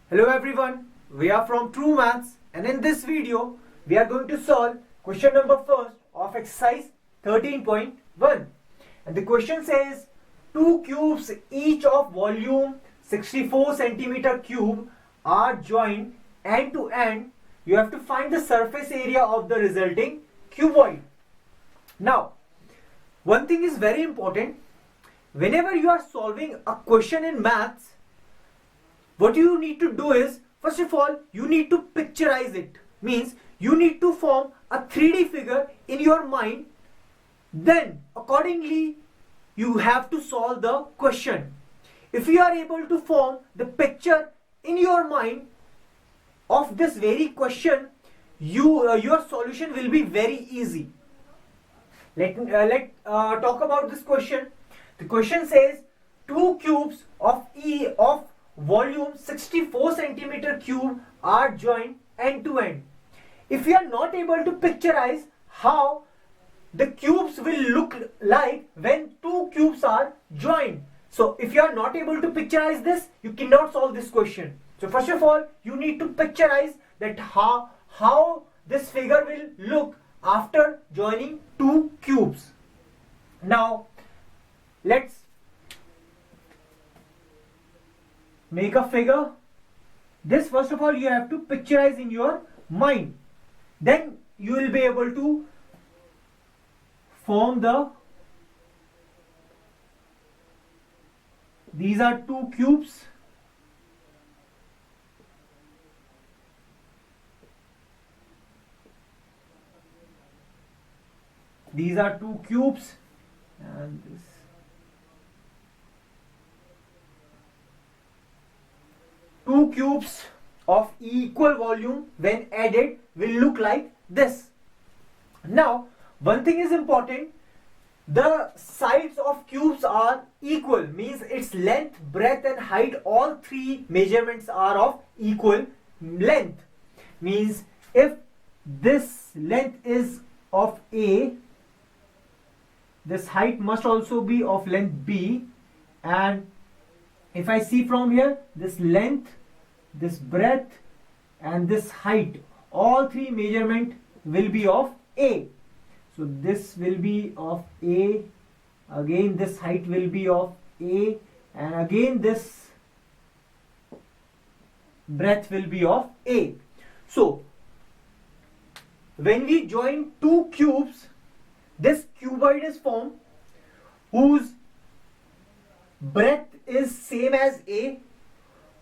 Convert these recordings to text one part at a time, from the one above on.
Hello everyone, we are from True Maths and in this video we are going to solve question number first of exercise 13.1 and the question says two cubes each of volume 64 centimeter cube are joined end to end. You have to find the surface area of the resulting cuboid. Now, one thing is very important. Whenever you are solving a question in maths, what you need to do is, first of all, you need to picturize it. Means you need to form a 3D figure in your mind. Then accordingly, you have to solve the question. If you are able to form the picture in your mind of this very question, your solution will be very easy. Let talk about this question. The question says two cubes of volume 64 centimeter cube are joined end to end. If you are not able to picturize how the cubes will look like when two cubes are joined, so if you are not able to picturize this, you cannot solve this question. So first of all, you need to picturize that how this figure will look after joining two cubes. Now let's make a figure. This first of all you have to picturize in your mind. Then you will be able to form these are two cubes. These are two cubes and this. Two cubes of equal volume when added will look like this. Now, one thing is important. The sides of cubes are equal, means its length, breadth and height, all three measurements are of equal length. Means if this length is of A, this height must also be of length B, and if I see from here, this length, this breadth and this height, all three measurement will be of A. So this will be of A, again this height will be of A, and again this breadth will be of A. So when we join two cubes, this cuboid is formed whose breadth is same as A,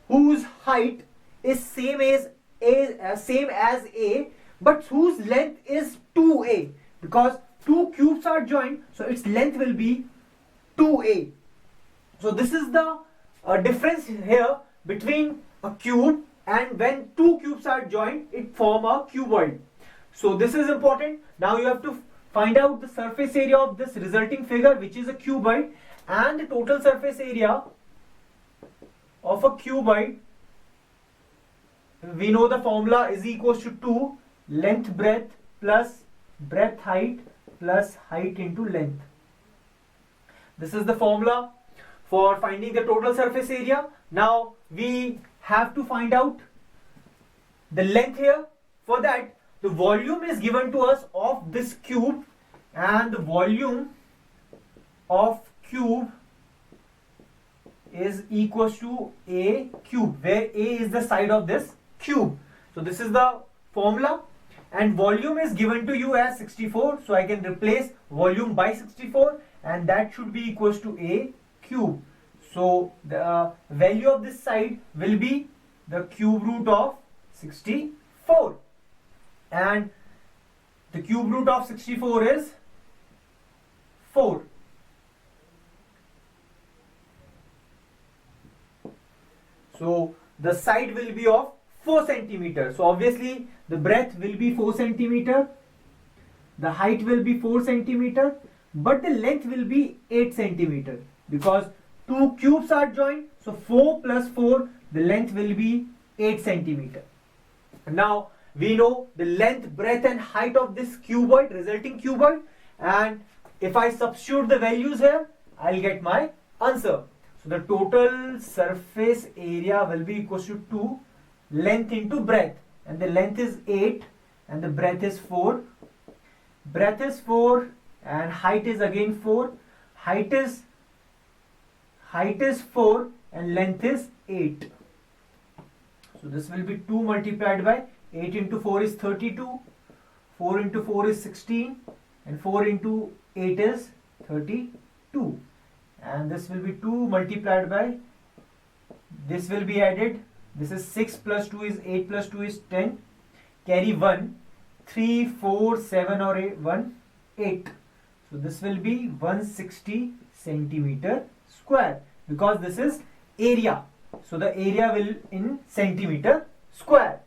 whose height is same as A, but whose length is 2A, because two cubes are joined, so its length will be 2A. So this is the difference here between a cube, and when two cubes are joined, it form a cuboid. So this is important. Now you have to find out the surface area of this resulting figure, which is a cuboid, and the total surface area of a cuboid. We know the formula is equals to 2 length breadth plus breadth height plus height into length. This is the formula for finding the total surface area. Now we have to find out the length here. For that, the volume is given to us of this cube, and the volume of cube is equals to A cube, where A is the side of this cube. So this is the formula, and volume is given to you as 64, so I can replace volume by 64, and that should be equals to A cube. So the value of this side will be the cube root of 64, and the cube root of 64 is 4. So the side will be of 4 centimeter. So obviously the breadth will be 4 centimeter, the height will be 4 centimeter, but the length will be 8 centimeter, because two cubes are joined. So 4 plus 4, the length will be 8 centimeter. Now we know the length, breadth and height of this cuboid, resulting cuboid, and if I substitute the values here, I'll get my answer. So the total surface area will be equals to 2 length into breadth, and the length is 8 and the breadth is 4. Breadth is 4 and height is again 4. Height is 4 and length is 8. So this will be 2 multiplied by 8 into 4 is 32, 4 into 4 is 16, and 4 into 8 is 32. And this will be 2 multiplied by, this will be added, this is 6 plus 2 is 8 plus 2 is 10, carry 1, 3, 4, 7 or 8, 1, 8. So this will be 160 centimeter square, because this is area. So the area will in centimeter square.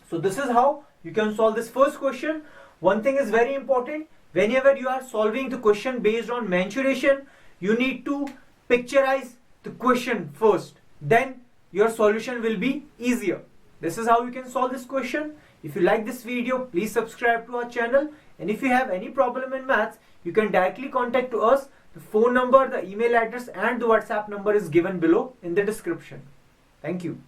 So this is how you can solve this first question. One thing is very important, whenever you are solving the question based on mensuration, you need to picturize the question first, then your solution will be easier. This is how you can solve this question. If you like this video, please subscribe to our channel, and if you have any problem in maths, you can directly contact to us. The phone number, the email address and the WhatsApp number is given below in the description. Thank you.